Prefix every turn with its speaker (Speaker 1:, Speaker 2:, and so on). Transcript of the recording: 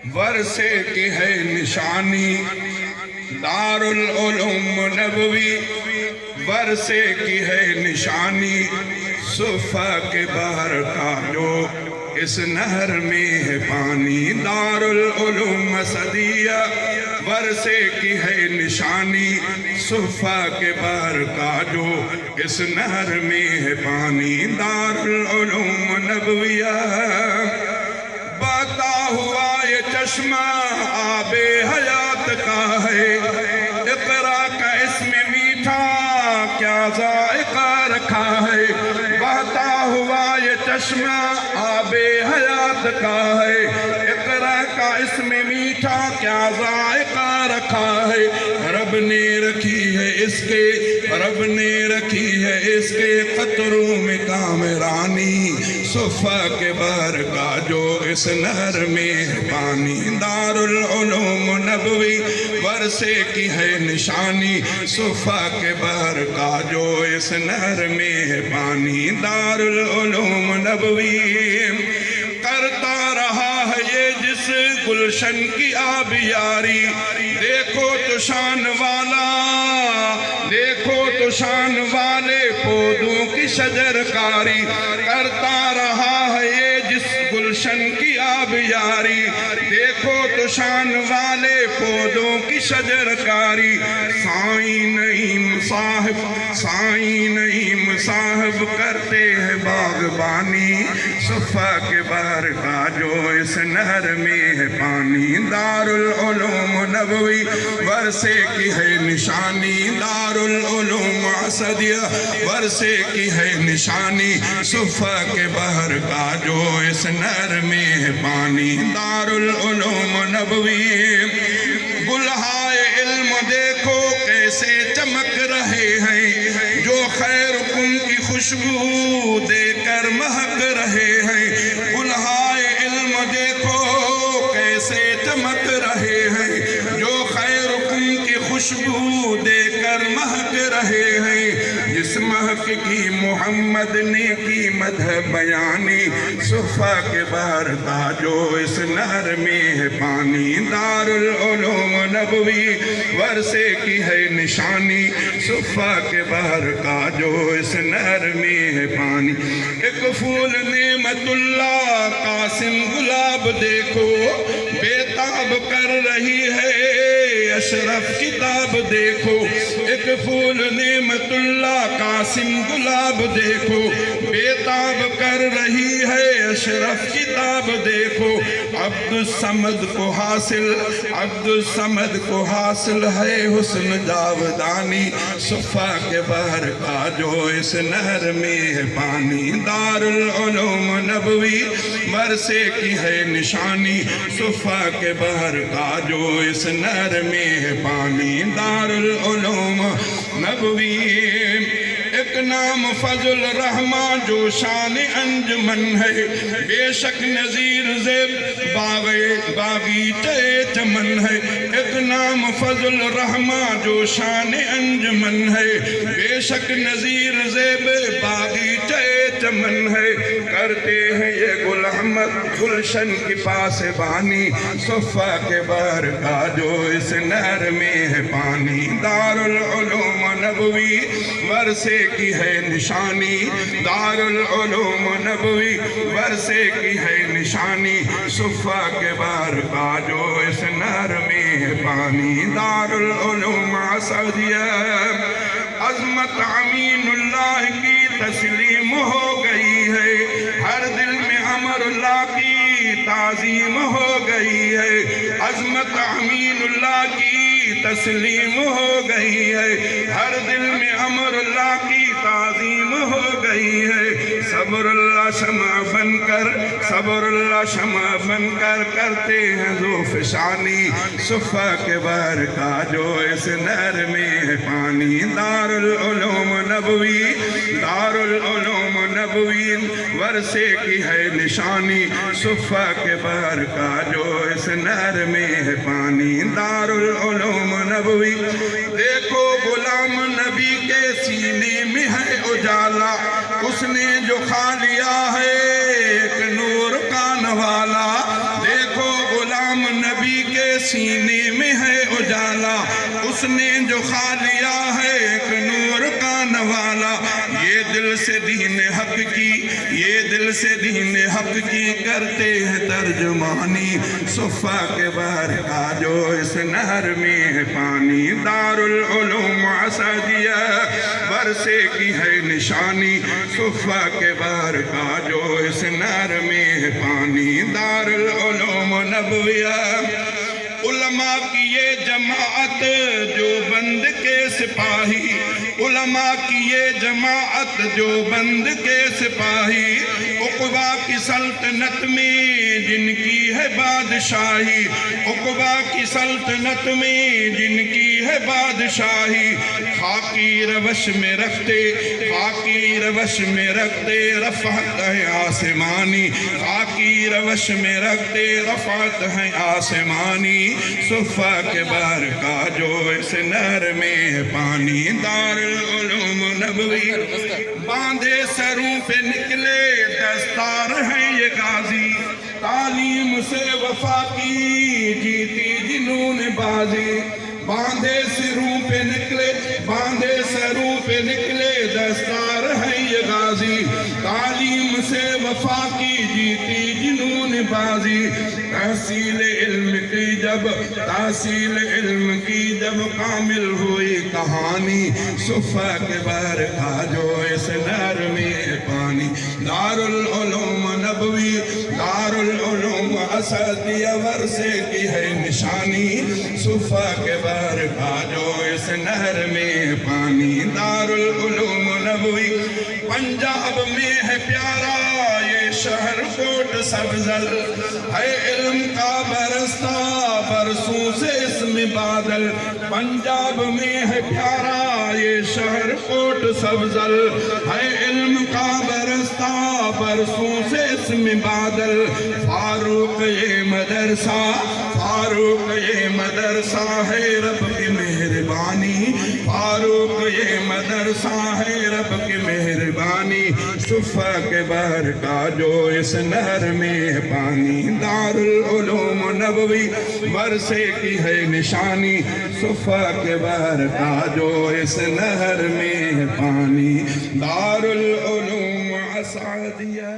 Speaker 1: ورثے کی ہے نشانی دارالعلوم نبوی، ورثے کی ہے نشانی صفا کے بحر کا جو اس نہر میں ہے پانی، دارالعلوم اسدیہ ورثے کی ہے نشانی صفا کے بحر کا جو اس نہر میں ہے پانی، دارالعلوم نبویہ بہتا ہوا یہ چشمہ آب حیات کا ہے، اقرا کا اسم میٹھا کیا ذائقہ رکھا ہے، بہتا ہوا یہ چشمہ آب حیات کا ہے، اقرا کا اسم میٹھا کیا ذائقہ رکھا ہے، رب نے رکھی ہے اس کے، رب نے رکھی ہے اس کے قطروں میں کامرانی، صفا کے بحر کا جو اس نہر میں ہے پانی، دارالعلوم نبوی ورثے کی ہے نشانی صفا کے بحر کا جو اس نہر میں ہے پانی، دارالعلوم نبوی کرتا رہا ہے یہ جس گلشن کی آبیاری، دیکھو تو شان والا، دیکھو تو شان والے پودوں کی شجرکاری، کرتا رہا ہے یہ جس گلشن کی آبیاری، دیکھو تو شان والے پودوں کی شجرکاری، سائیں نعیم صاحب، سائیں نعیم صاحب کرتے ہیں باغبانی، صفا کے بحر کا جو اس نہر میں ہے پانی، دارالعلوم نبوی ورثے کی ہے نشانی، دارالعلوم اسدیہ ورثے کی ہے نشانی صفا کے بحر کا جو اس نہر میں ہے پانی، دارالعلوم نبوی گلہائے علم دیکھو کیسے چمک رہے ہیں، جو خیرکم کی خوشبو دے کر مہک رہے ہیں، گلہائے علم دیکھو کیسے چمک رہے ہیں، جو خیرکم کی خوشبو دے کر مہک رہے ہیں، جس مہک کی محمد نے کی مدح بیانی، صفا کے بحر کا جو اس نہر میں ہے پانی، دارالعلوم نبوی ورثے کی ہے نشانی صفا کے بحر کا جو اس نہر میں ہے پانی، ایک پھول نعمت اللہ قاسم گلاب دیکھو بےتاب کر رہی ہے اشرف کتاب دیکھو، ایک پھول نعمت اللہ قاسم گلاب دیکھو بےتاب کر رہی ہے اشرف کتاب دیکھو، عبد الصمد کو حاصل، عبد الصمد کو حاصل ہے حسن جاودانی، صفا کے بحر کا جو اس نہر میں ہے پانی، دارالعلوم نبوی ورثے کی ہے نشانی صفا کے بحر کا جو اس نہر میں ہے پانی، دارالعلوم نبوی ایک نام فضل الرحمن جو شان انجمن ہے، بے شک نظیر زیب باغیچے چمن ہے، ایک نام فضل الرحمن جو شان انجمن ہے، بے شک نظیر زیب باغیچے چمن ہے، کرتے ہیں یہ گل احمد گلشن کی پاسبانی، صفا کے بحر کا جو اس نہر میں ہے پانی، دارالعلوم نبوی ورثے کی ہے نشانی، دارالعلوم نبوی ورثے کی ہے نشانی صفا کے بحر کا جو اس نہر میں ہے پانی، دارالعلوم اسدیہ عظمت امین اللہ کی تسلیم ہو گئی ہے، ہر دل میں امر اللہ کی تعظیم ہو گئی ہے، عظمت امین اللہ کی تسلیم ہو گئی ہے، ہر دل میں امر اللہ کی تعظیم ہو گئی ہے، صبر اللہ شمع بن کر، صبر اللہ شمع بن کر کرتے ہیں ذوفشانی، صفا کے بحر کا جو اس نہر میں ہے پانی، دارالعلوم نبوی، دارالعلوم نبوی ورثے کی ہے نشانی صفا کے بحر کا جو اس نہر میں ہے پانی، دارالعلوم نبوی دیکھو غلام نبی کے سینے میں ہے اجالا، اس نے جو کھا لیا ہے ایک نور کا نوالا، دیکھو غلام نبی کے سینے میں ہے اجالا، اس نے جو کھا لیا ہے ایک نور کا نوالا۔ یہ دل سے دین حق کی، یہ دل سے دین حق کی کرتے ہیں ترجمانی، صفا کے بہر کا جو اس نہر میں ہے پانی۔ دارالعلوم اسعدیہ ورثے کی ہے نشانی، صفا کے بہر کا جو اس نہر میں ہے پانی۔ دارالعلوم نبویہ علماء کی یہ جماعت جو بند کے سپاہی، علماء کی یہ جماعت جو بند کے سپاہی، عقبہ کی سلطنت میں جن کی ہے بادشاہی، عقبہ کی سلطنت میں جن کی ہے بادشاہی، خاکی روش میں رکھتے، خاکی روش میں رکھتے رفعت ہے آسمانی، خاکی روش میں رکھتے رفعت ہے آسمانی، صفا کے بہر کا جو اس نہر میں ہے پانی۔ دارالعلوم نبوی باندھے سروں پہ نکلے دستار ہیں یہ غازی، تعلیم سے وفا کی جیتی جنون بازی، باندھے سروں پہ نکلے، باندھے سروں پہ نکلے دستار ہیں یہ غازی، تعلیم سے وفا کی جیتی جنون بازی۔ تحصیل علم کی جب، تحصیل علم کی جب کامل ہوئی کہانی، صفا کے بہر کا جو اس نہر میں پانی۔ دارالعلوم نبوی، دارالعلوم اسعدیہ ورثے کی ہے نشانی، صفا کے بہر کا جو اس نہر میں پانی۔ دارالعلوم نبوی پنجاب میں ہے پیارا یہ شہر کوٹ سبزل، ہے علم کا برستا برسوں سے اس میں بادل، پنجاب میں ہے پیارا یہ شہر کوٹ سبزل، ہے علم کا برستا برسوں سے اس میں بادل۔ فاروق یہ مدرسہ، فاروق یہ مدرسہ ہے رب کی مہربانی، فاروق یہ مدرسہ ہے رب کی مہربانی، صفا کے بہر کا جو اس نہر میں ہے پانی۔ دارالعلوم نبوی ورثے کی ہے نشانی، صفا کے بہر کا جو اس نہر میں ہے پانی۔ دارالعلوم اسعدیہ